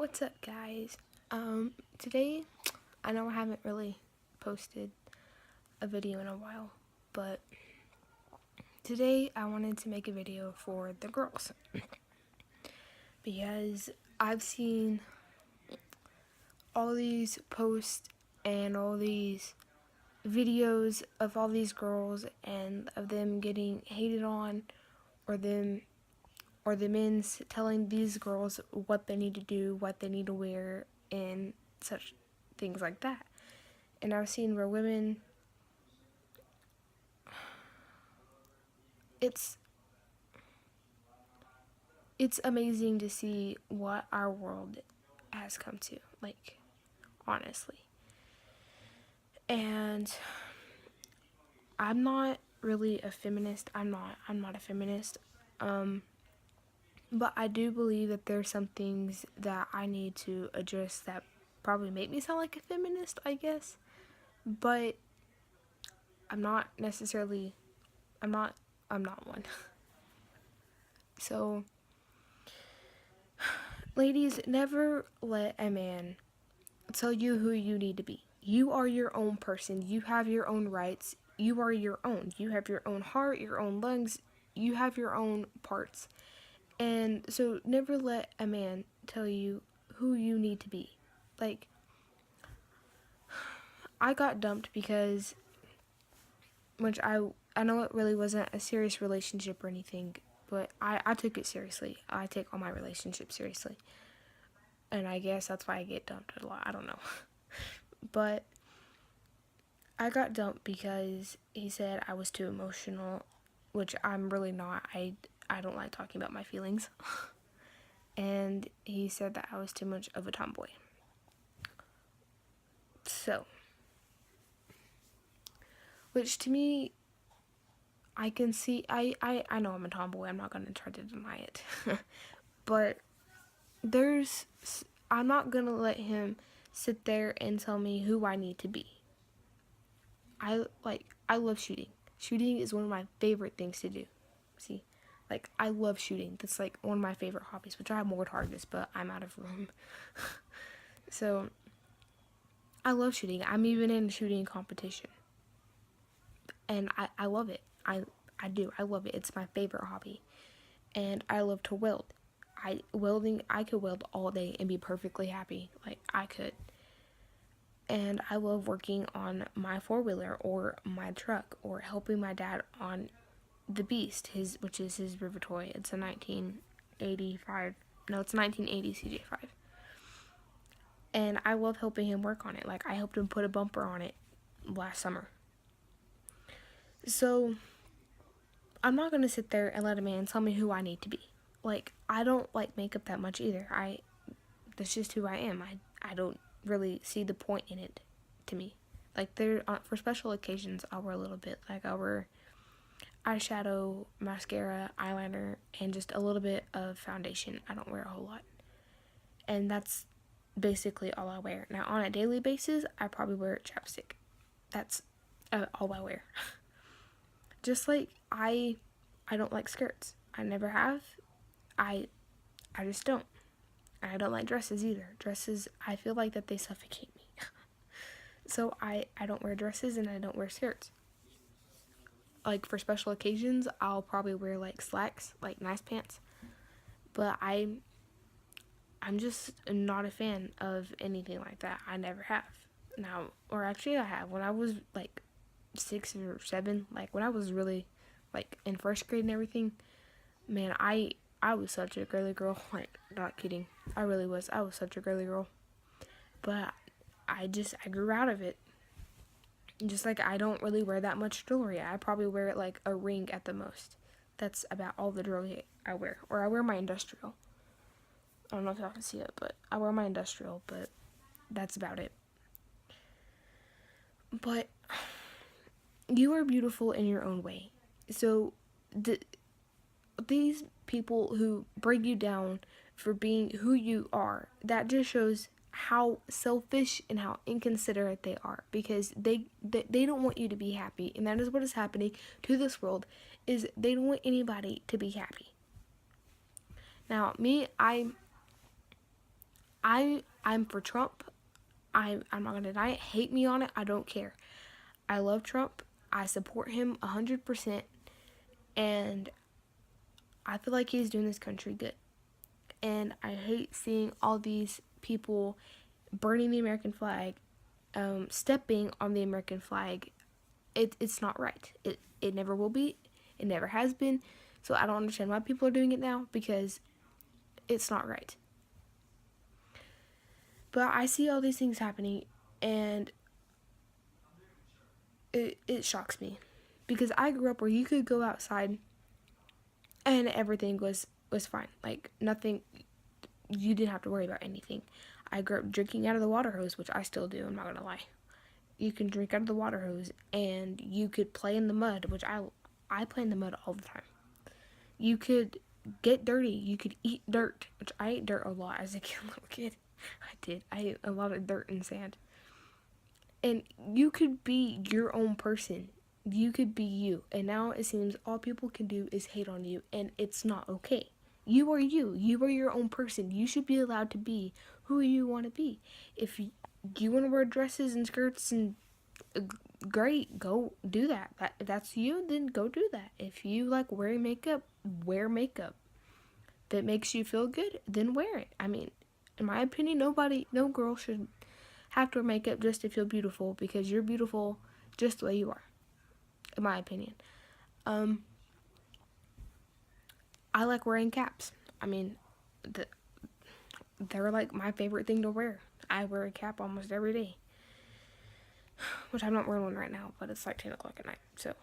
What's up, guys? Today, I know I haven't really posted a video in a while, but today I wanted to make a video for the girls because I've seen all these posts and all these videos of all these girls and of them getting hated on, or the men's telling these girls what they need to do, what they need to wear, and such things like that. And I've seen where women, it's amazing to see what our world has come to, like, honestly. And I'm not really a feminist. I'm not a feminist. But I do believe that there's some things that I need to address that probably make me sound like a feminist, I guess. But I'm not necessarily, I'm not one. So, ladies, never let a man tell you who you need to be. You are your own person. You have your own rights. You are your own. You have your own heart, your own lungs. You have your own parts. And so never let a man tell you who you need to be. Like, I got dumped because, which I know it really wasn't a serious relationship or anything, but I took it seriously. I take all my relationships seriously. And I guess that's why I get dumped a lot. I don't know. But I got dumped because he said I was too emotional, which I'm really not. I don't like talking about my feelings. And he said that I was too much of a tomboy. So, which to me, I can see, I know I'm a tomboy. I'm not going to try to deny it. But I'm not going to let him sit there and tell me who I need to be. I love shooting. Shooting is one of my favorite things to do. See, like, I love shooting. That's like one of my favorite hobbies, which I have more targets, but I'm out of room. So, I love shooting. I'm even in a shooting competition. And I love it. I do. I love it. It's my favorite hobby. And I love to weld. I could weld all day and be perfectly happy. Like, I could. And I love working on my four-wheeler or my truck or helping my dad on the Beast, which is his river toy. It's a 1985. No, it's a 1980 CJ5. And I love helping him work on it. Like, I helped him put a bumper on it last summer. So, I'm not going to sit there and let a man tell me who I need to be. Like, I don't like makeup that much either. That's just who I am. I don't really see the point in it, to me. Like, for special occasions, I'll wear a little bit. Like, I'll wear eyeshadow, mascara, eyeliner, and just a little bit of foundation. I don't wear a whole lot. And that's basically all I wear. Now, on a daily basis, I probably wear chapstick. That's all I wear. Just like I don't like skirts. I never have. I just don't. I don't like dresses either. Dresses, I feel like that they suffocate me. So I don't wear dresses and I don't wear skirts. Like, for special occasions, I'll probably wear like slacks, like nice pants. But I'm just not a fan of anything like that. I never have. Now, or actually I have. When I was like 6 or 7, like when I was really like in first grade and everything, man, I was such a girly girl. Like, not kidding. I really was. I was such a girly girl. But I grew out of it. Just like I don't really wear that much jewelry. I probably wear like a ring at the most. That's about all the jewelry I wear. Or I wear my industrial. I don't know if y'all can see it, but I wear my industrial, but that's about it. But you are beautiful in your own way. So these people who bring you down for being who you are, that just shows how selfish and how inconsiderate they are, because they don't want you to be happy, and that is what is happening to this world, is they don't want anybody to be happy. Now, me, I'm for Trump. I'm not gonna deny it. Hate me on it. I don't care. I love Trump. I support him 100%, and I feel like he's doing this country good. And I hate seeing all these people burning the American flag, stepping on the American flag. It's not right. It never will be. It never has been. So I don't understand why people are doing it now, because it's not right. But I see all these things happening, and it shocks me, because I grew up where you could go outside and everything was fine. Like, nothing, you didn't have to worry about anything. I grew up drinking out of the water hose, which I still do, I'm not gonna lie. You can drink out of the water hose, and you could play in the mud, which I play in the mud all the time. You could get dirty. You could eat dirt, which I ate dirt a lot as a little kid. I did. I ate a lot of dirt and sand. And you could be your own person. You could be you. And now it seems all people can do is hate on you, and it's not okay. You are you. You are your own person. You should be allowed to be who you want to be. If you want to wear dresses and skirts, and great, go do that. If that's you, then go do that. If you like wearing makeup, wear makeup. If it makes you feel good, then wear it. I mean, in my opinion, no girl should have to wear makeup just to feel beautiful, because you're beautiful just the way you are, in my opinion. I like wearing caps. I mean, they're like my favorite thing to wear. I wear a cap almost every day, which I'm not wearing one right now, but it's like 10 o'clock at night. So,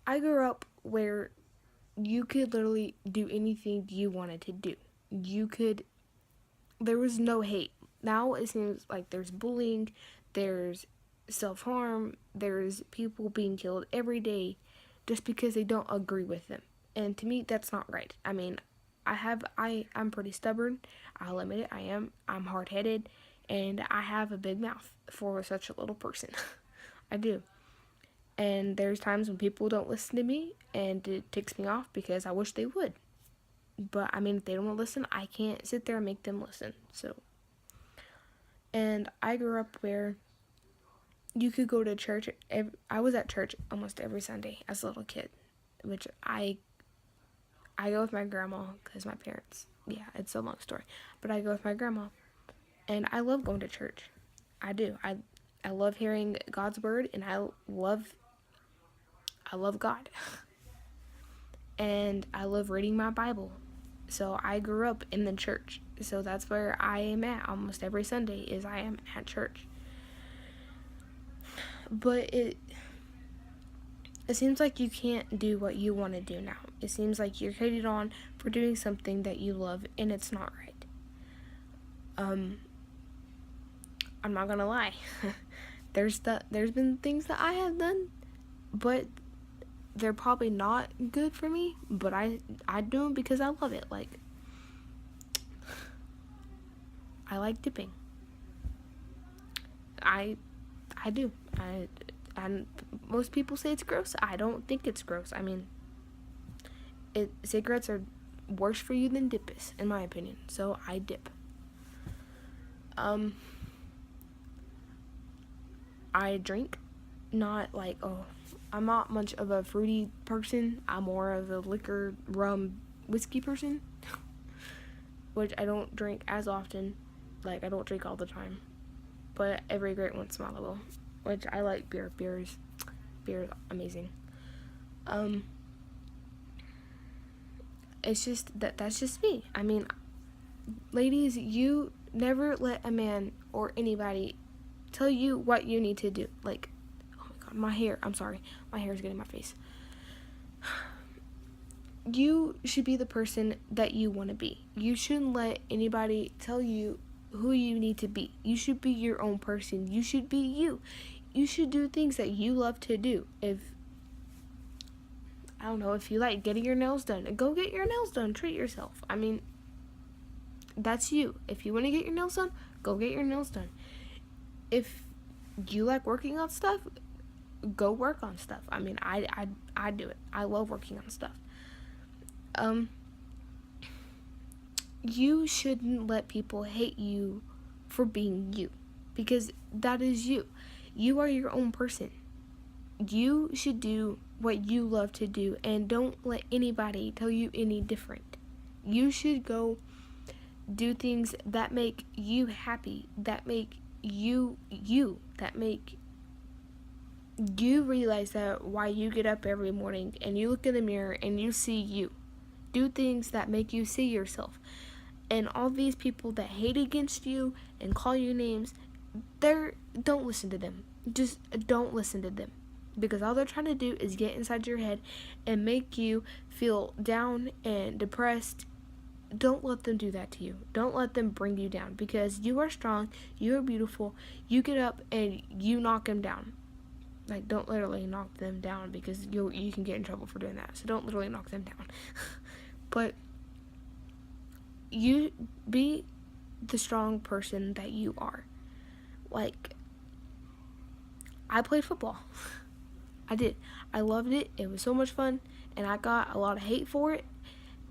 I grew up where you could literally do anything you wanted to do. There was no hate. Now it seems like there's bullying, there's self-harm, there's people being killed every day just because they don't agree with them. And to me, that's not right. I mean, I'm pretty stubborn. I'll admit it. I'm hard-headed, and I have a big mouth for such a little person. I do. And there's times when people don't listen to me, and it ticks me off because I wish they would. But, I mean, if they don't want to listen, I can't sit there and make them listen. So, and I grew up where you could go to church. I was at church almost every Sunday as a little kid, which I go with my grandma because my parents, yeah, it's a long story. But I go with my grandma, and I love going to church. I do. I love hearing God's word, and I love God. And I love reading my Bible. So I grew up in the church. So that's where I am at almost every Sunday, is I am at church. But it seems like you can't do what you want to do now. It seems like you're hated on for doing something that you love, and it's not right. I'm not gonna lie. There's been things that I have done, but they're probably not good for me, but I do them because I love it. Like, I like dipping. I do. And most people say it's gross. I don't think it's gross. I mean, cigarettes are worse for you than dip is, in my opinion. So I dip. I drink. Not like, I'm not much of a fruity person. I'm more of a liquor, rum, whiskey person. Which I don't drink as often. Like, I don't drink all the time. But every great once in a while I will. Which I like beer. Beer is amazing. It's just that's just me. I mean, ladies, you never let a man or anybody tell you what you need to do. Like, oh my god, my hair. I'm sorry. My hair is getting in my face. You should be the person that you want to be. You shouldn't let anybody tell you who you need to be. You should be your own person. You should be you. You should do things that you love to do. If you like getting your nails done, go get your nails done. Treat yourself. I mean, that's you. If you want to get your nails done, go get your nails done. If you like working on stuff, go work on stuff. I mean, I do it. I love working on stuff. you shouldn't let people hate you for being you, because that is you. You are your own person. You should do what you love to do, and don't let anybody tell you any different. You should go do things that make you happy, that make you you, that make you realize that why you get up every morning and you look in the mirror and you see you. Do things that make you see yourself. And all these people that hate against you and call you names, don't listen to them. Just don't listen to them. Because all they're trying to do is get inside your head and make you feel down and depressed. Don't let them do that to you. Don't let them bring you down, because you are strong, you are beautiful. You get up and you knock them down. Like, don't literally knock them down, because you can get in trouble for doing that. So don't literally knock them down. But you be the strong person that you are. Like, I played football. I did. I loved it. It was so much fun, and I got a lot of hate for it,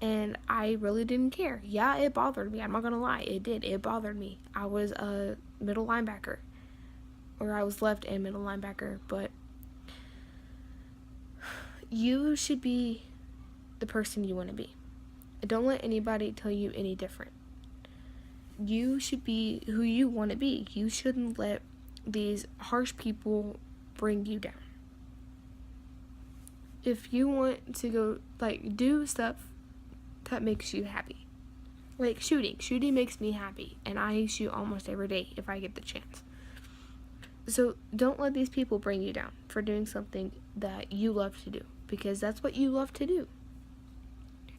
and I really didn't care. Yeah, it bothered me. I'm not gonna lie. It did. It bothered me. I was a middle linebacker, or I was left and middle linebacker, but you should be the person you want to be. Don't let anybody tell you any different. You should be who you want to be. You shouldn't let these harsh people bring you down. If you want to go, like, do stuff that makes you happy. Like shooting. Shooting makes me happy, and I shoot almost every day if I get the chance. So don't let these people bring you down for doing something that you love to do, because that's what you love to do.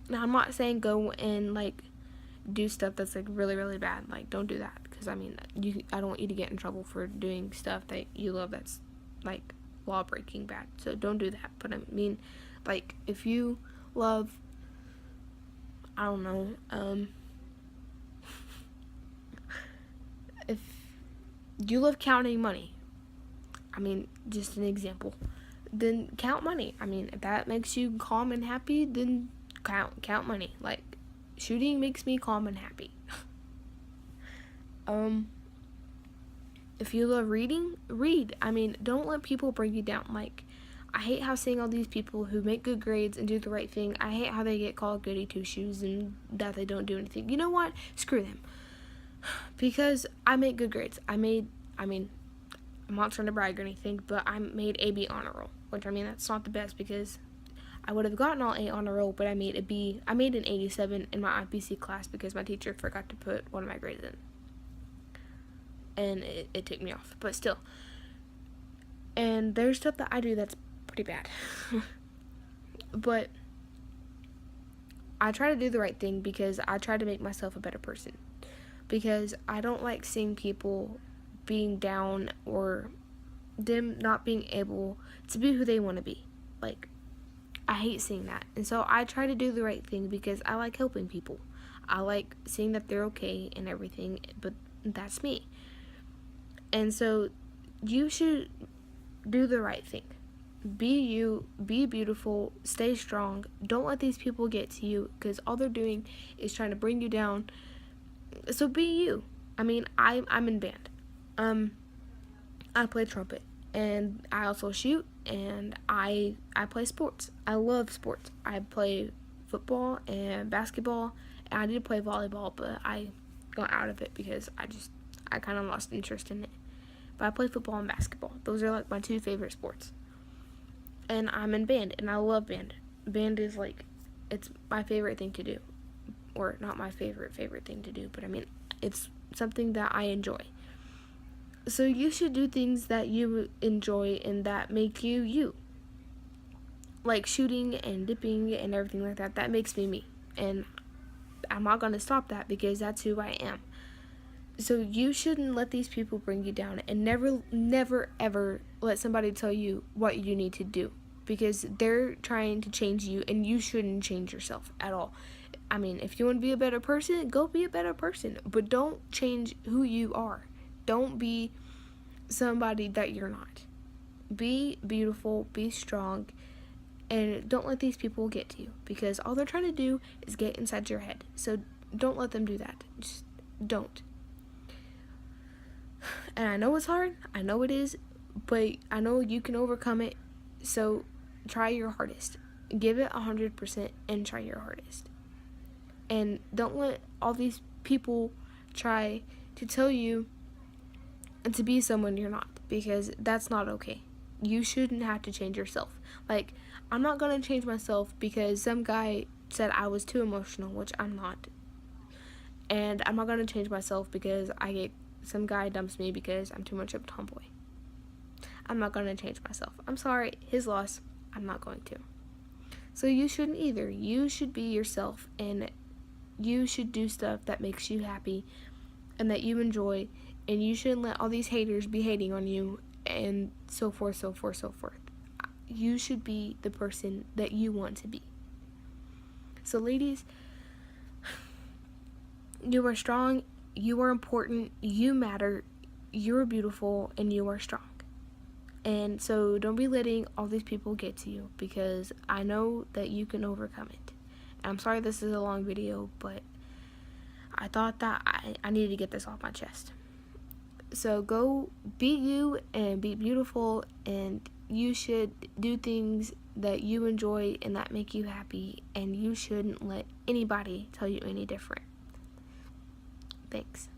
Now, I'm not saying go and, like, do stuff that's, like, really, really bad. Like, don't do that, because, I mean, I don't want you to get in trouble for doing stuff that you love that's, like, law-breaking bad. So don't do that. But, I mean, like, if you love, I don't know, if you love counting money, I mean, just an example, then count money. I mean, if that makes you calm and happy, then count money. Like, shooting makes me calm and happy. If you love reading, read. I mean, don't let people bring you down. Like, I hate how seeing all these people who make good grades and do the right thing, I hate how they get called goody two-shoes and that they don't do anything. You know what? Screw them. Because I make good grades. I mean, I'm not trying to brag or anything, but I made a B honor roll. Which, I mean, that's not the best, because I would have gotten all A on a roll, but I made a B. I made an 87 in my IPC class because my teacher forgot to put one of my grades in. And it ticked me off, but still. And there's stuff that I do that's pretty bad. But I try to do the right thing, because I try to make myself a better person. Because I don't like seeing people being down, or them not being able to be who they want to be. Like, I hate seeing that. And so I try to do the right thing, because I like helping people. I like seeing that they're okay and everything, but that's me. And so you should do the right thing. Be you, be beautiful, stay strong. Don't let these people get to you, because all they're doing is trying to bring you down. So be you. I mean, I'm in band. I play trumpet, and I also shoot, and I play sports. I love sports. I play football and basketball, and I did play volleyball, but I got out of it because I kind of lost interest in it. But I play football and basketball. Those are, like, my two favorite sports. And I'm in band, and I love band. Band is, like, it's my favorite thing to do. Or not my favorite thing to do, but I mean, it's something that I enjoy. So you should do things that you enjoy and that make you you. Like shooting and dipping and everything like that. That makes me me. And I'm not going to stop that, because that's who I am. So you shouldn't let these people bring you down, and never, ever let somebody tell you what you need to do, because they're trying to change you, and you shouldn't change yourself at all. I mean, if you want to be a better person, go be a better person, but don't change who you are. Don't be somebody that you're not. Be beautiful, be strong, and don't let these people get to you, because all they're trying to do is get inside your head. So Don't let them do that. Just don't. And I know it's hard. I know it is. But I know you can overcome it. So try your hardest. Give it 100% and try your hardest. And don't let all these people try to tell you to be someone you're not, because that's not okay. You shouldn't have to change yourself. Like, I'm not going to change myself because some guy said I was too emotional, which I'm not. And I'm not going to change myself because some guy dumps me because I'm too much of a tomboy. I'm not going to change myself. I'm sorry, his loss. I'm not going to. So you shouldn't either. You should be yourself, and you should do stuff that makes you happy and that you enjoy, and you shouldn't let all these haters be hating on you and so forth, so forth, so forth. You should be the person that you want to be. So ladies, you are strong, you are important, you matter, you're beautiful, and you are strong. And so don't be letting all these people get to you, because I know that you can overcome it. And I'm sorry this is a long video, but I thought that I needed to get this off my chest. So go be you and be beautiful, and you should do things that you enjoy and that make you happy, and you shouldn't let anybody tell you any different. Thanks.